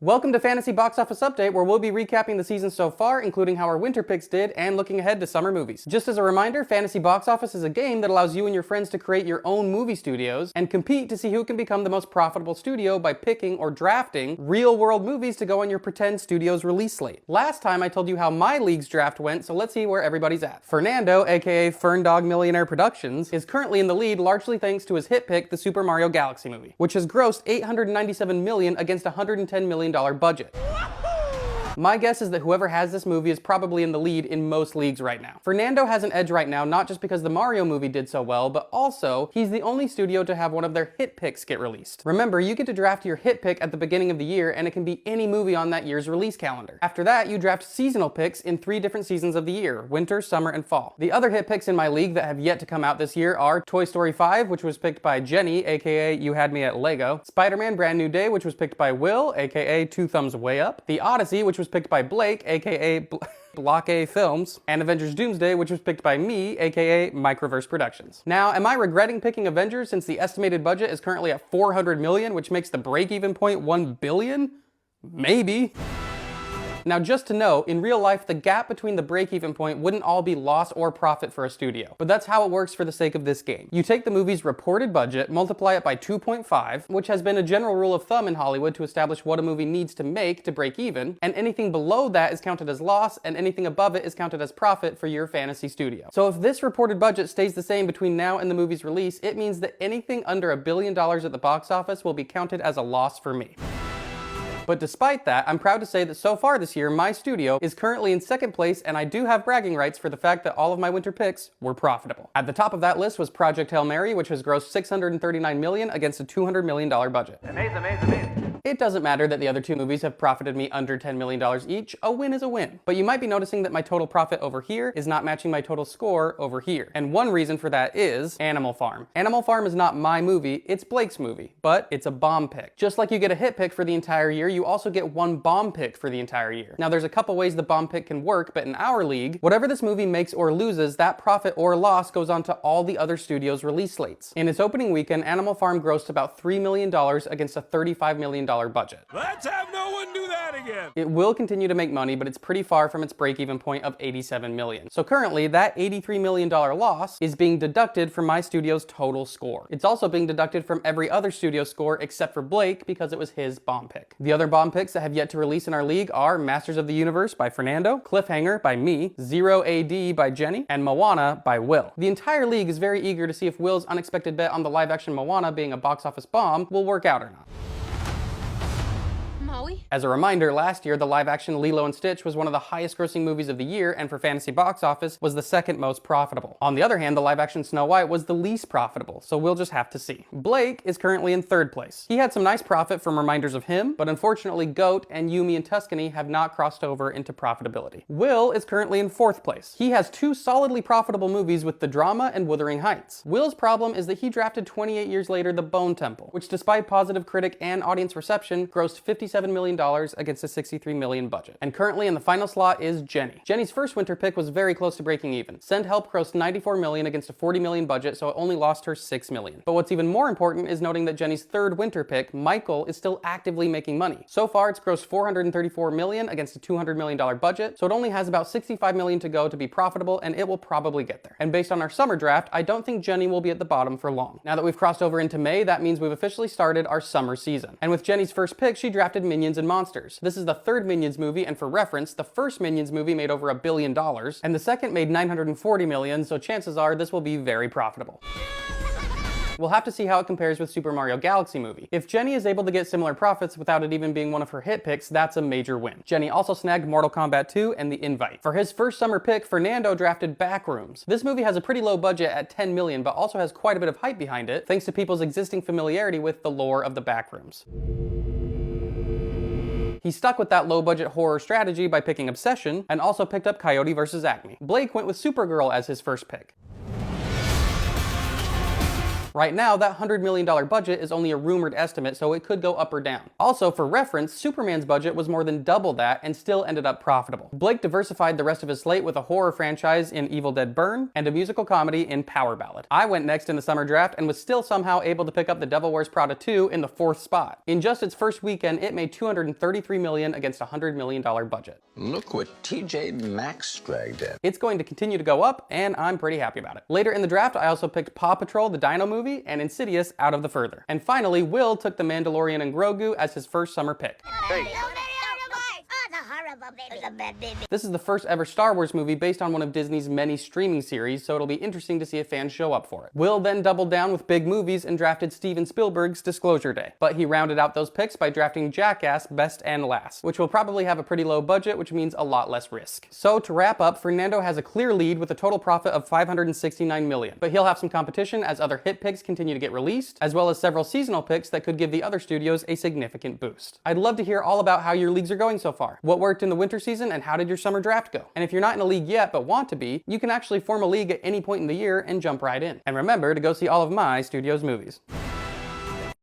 Welcome to Fantasy Box Office Update, where we'll be recapping the season so far, including how our winter picks did, and looking ahead to summer movies. Just as a reminder, Fantasy Box Office is a game that allows you and your friends to create your own movie studios and compete to see who can become the most profitable studio by picking or drafting real-world movies to go on your pretend studio's release slate. Last time I told you how my league's draft went, so let's see where everybody's at. Fernando, aka Ferndog Millionaire Productions, is currently in the lead largely thanks to his hit pick, the Super Mario Galaxy movie, which has grossed $897 million against a $110 million budget. My guess is that whoever has this movie is probably in the lead in most leagues right now. Fernando has an edge right now, not just because the Mario movie did so well, but also he's the only studio to have one of their hit picks get released. Remember, you get to draft your hit pick at the beginning of the year, and it can be any movie on that year's release calendar. After that, you draft seasonal picks in 3 different seasons of the year: winter, summer, and fall. The other hit picks in my league that have yet to come out this year are Toy Story 5, which was picked by Jenny, aka You Had Me at Lego; Spider-Man Brand New Day, which was picked by Will, aka Two Thumbs Way Up; The Odyssey, which was picked by Blake, aka Block A Films; and Avengers Doomsday, which was picked by me, aka Microverse Productions. Now, am I regretting picking Avengers since the estimated budget is currently at $400 million, which makes the break-even point $1 billion? Maybe. Now, just to note, in real life, the gap between the break-even point wouldn't all be loss or profit for a studio, but that's how it works for the sake of this game. You take the movie's reported budget, multiply it by 2.5, which has been a general rule of thumb in Hollywood to establish what a movie needs to make to break even, and anything below that is counted as loss, and anything above it is counted as profit for your fantasy studio. So if this reported budget stays the same between now and the movie's release, it means that anything under $1 billion at the box office will be counted as a loss for me. But despite that, I'm proud to say that so far this year, my studio is currently in second place, and I do have bragging rights for the fact that all of my winter picks were profitable. At the top of that list was Project Hail Mary, which has grossed $639 million against a $200 million budget. Amazing. It doesn't matter that the other 2 movies have profited me under $10 million each. A win is a win. But you might be noticing that my total profit over here is not matching my total score over here. And one reason for that is Animal Farm. Animal Farm is not my movie, it's Blake's movie, but it's a bomb pick. Just like you get a hit pick for the entire year, you also get one bomb pick for the entire year. Now, there's a couple ways the bomb pick can work, but in our league, whatever this movie makes or loses, that profit or loss goes on to all the other studios' release slates. In its opening weekend, Animal Farm grossed about $3 million against a $35 million budget. Let's have no one do that again! It will continue to make money, but it's pretty far from its break-even point of $87 million. So currently, that $83 million loss is being deducted from my studio's total score. It's also being deducted from every other studio score except for Blake because it was his bomb pick. The other bomb picks that have yet to release in our league are Masters of the Universe by Fernando, Cliffhanger by me, Zero AD by Jenny, and Moana by Will. The entire league is very eager to see if Will's unexpected bet on the live-action Moana being a box office bomb will work out or not. As a reminder, last year, the live-action Lilo & Stitch was one of the highest-grossing movies of the year, and for Fantasy Box Office was the second most profitable. On the other hand, the live-action Snow White was the least profitable, so we'll just have to see. Blake is currently in third place. He had some nice profit from Reminders of Him, but unfortunately, Goat and Yumi and Tuscany have not crossed over into profitability. Will is currently in fourth place. He has 2 solidly profitable movies with The Drama and Wuthering Heights. Will's problem is that he drafted 28 years later The Bone Temple, which despite positive critic and audience reception, grossed $57 million against a $63 million budget. And currently in the final slot is Jenny. Jenny's first winter pick was very close to breaking even. Send Help grossed $94 million against a $40 million budget, so it only lost her $6 million. But what's even more important is noting that Jenny's third winter pick, Michael, is still actively making money. So far, it's grossed $434 million against a $200 million budget, so it only has about $65 million to go to be profitable, and it will probably get there. And based on our summer draft, I don't think Jenny will be at the bottom for long. Now that we've crossed over into May, that means we've officially started our summer season. And with Jenny's first pick, she drafted Minions and Monsters. This is the third Minions movie, and for reference, the first Minions movie made over $1 billion, and the second made $940 million, so chances are this will be very profitable. We'll have to see how it compares with Super Mario Galaxy movie. If Jenny is able to get similar profits without it even being one of her hit picks, that's a major win. Jenny also snagged Mortal Kombat 2 and The Invite. For his first summer pick, Fernando drafted Backrooms. This movie has a pretty low budget at $10 million, but also has quite a bit of hype behind it, thanks to people's existing familiarity with the lore of the Backrooms. He stuck with that low-budget horror strategy by picking Obsession, and also picked up Coyote vs. Acme. Blake went with Supergirl as his first pick. Right now, that $100 million budget is only a rumored estimate, so it could go up or down. Also, for reference, Superman's budget was more than double that and still ended up profitable. Blake diversified the rest of his slate with a horror franchise in Evil Dead Burn and a musical comedy in Power Ballad. I went next in the summer draft and was still somehow able to pick up The Devil Wears Prada 2 in the 4th spot. In just its first weekend, it made $233 million against a $100 million budget. Look what TJ Maxx dragged in. It's going to continue to go up, and I'm pretty happy about it. Later in the draft, I also picked Paw Patrol, the Dino movie, and Insidious Out of the Further. And finally, Will took The Mandalorian and Grogu as his first summer pick. This is the first ever Star Wars movie based on one of Disney's many streaming series, so it'll be interesting to see if fans show up for it. Will then doubled down with big movies and drafted Steven Spielberg's Disclosure Day. But he rounded out those picks by drafting Jackass best and last, which will probably have a pretty low budget, which means a lot less risk. So to wrap up, Fernando has a clear lead with a total profit of $569 million. But he'll have some competition as other hit picks continue to get released, as well as several seasonal picks that could give the other studios a significant boost. I'd love to hear all about how your leagues are going so far. What worked in the winter season, and how did your summer draft go? And if you're not in a league yet but want to be, you can actually form a league at any point in the year and jump right in. And remember to go see all of my studio's movies.